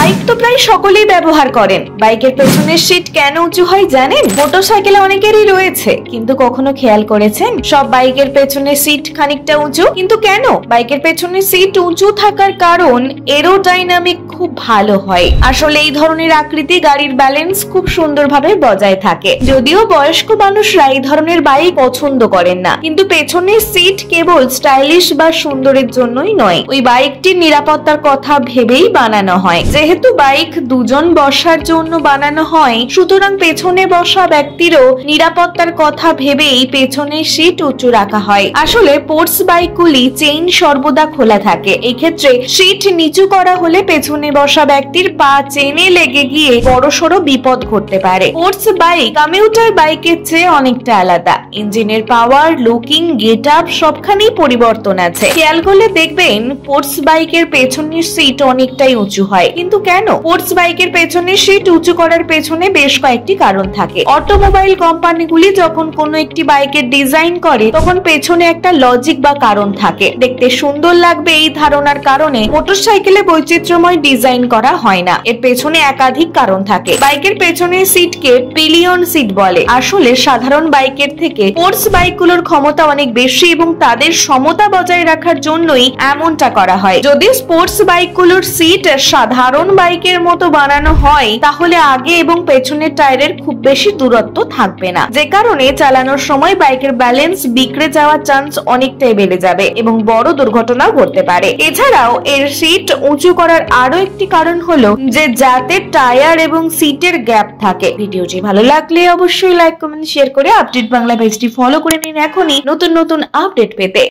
Bike তো প্রায় সকলেই ব্যবহার করেন। বাইকের পেছনের সিট কেন উঁচু হয় জানেন? মোটরসাইকেলে অনেকেরই রয়েছে, কিন্তু কখনো খেয়াল করেছেন সব বাইকের পেছনের সিট খানিকটা উঁচু? কিন্তু কেন? বাইকের পেছনের সিট উঁচু থাকার কারণ এরোডাইনামিক খুব ভালো হয়। আসলে এই ধরনের আকৃতি গাড়ির ব্যালেন্স খুব সুন্দরভাবে বজায় থাকে। যদিও বয়স্ক মানুষরা এই ধরনের বাইক পছন্দ করেন না, কিন্তু পেছনের সিট কেবল স্টাইলিশ বা সুন্দরের জন্যই নয়, ওই বাইকটির নিরাপত্তার কথা ভেবেই বানানো হয়। যেহেতু বাইক দুজন বসার জন্য বানানো হয়, সুতরাং পেছনে বসা ব্যক্তিরও নিরাপত্তার কথা ভেবেই পেছনের সিট উঁচু রাখা হয়। আসলে স্পোর্টস বাইকগুলি চেইন সর্বদা খোলা থাকে। এই ক্ষেত্রে সিট নিচু করা হলে পেছনে বসা ব্যক্তির পা চেনে লেগে গিয়ে বড়সড় বিপদ ঘটতে পারে। স্পোর্টস বাইক কমিউটার বাইকের চেয়ে অনেকটা আলাদা। ইঞ্জিনের পাওয়ার, লুকিং, গেট আপ সবখানেই পরিবর্তন আছে। খেয়াল করলে দেখবেন স্পোর্টস বাইকের পেছনের সিট অনেকটাই উঁচু হয়। কিন্তু কেন? স্পোর্টস বাইকের পেছনের সিট উঁচু করার পেছনে বেশ কয়েকটি কারণ থাকে। অটোমোবাইল কোম্পানিগুলি যখন কোনো একটি বাইকের ডিজাইন করে, তখন পেছনে একটা লজিক বা কারণ থাকে। দেখতে সুন্দর লাগবে এই ধারণার কারণে মোটরসাইকেলে বৈচিত্র্যময় ডিজাইন করা হয় না। এর পেছনে একাধিক কারণ থাকে। বাইকের পেছনের সিটকে পিলিয়ন সিট বলে। আসলে সাধারণ বাইকের থেকে স্পোর্টস বাইকগুলোর ক্ষমতা অনেক বেশি এবং তাদের সমতা বজায় রাখার জন্যই এমনটা করা হয়। যদি স্পোর্টস বাইকগুলোর সিট সাধারণ বাইকের মতো বানানো হয়, তাহলে আগে এবং পেছনের টায়ারের খুব বেশি দূরত্ব থাকবে না, যে কারণে চালানোর সময় বাইকের ব্যালেন্স বিগড়ে যাওয়ার চান্স অনেকটাই বেড়ে যাবে এবং বড় দুর্ঘটনাও ঘটতে পারে। এছাড়াও এর সিট উঁচু করার আরো একটি কারণ হলো যে যাতে টায়ার এবং সিটের গ্যাপ থাকে। ভিডিওটি ভালো লাগলে অবশ্যই লাইক, কমেন্ট, শেয়ার করে আপডেট বাংলা পেজটি ফলো করে নিন এখনই নতুন নতুন আপডেট পেতে।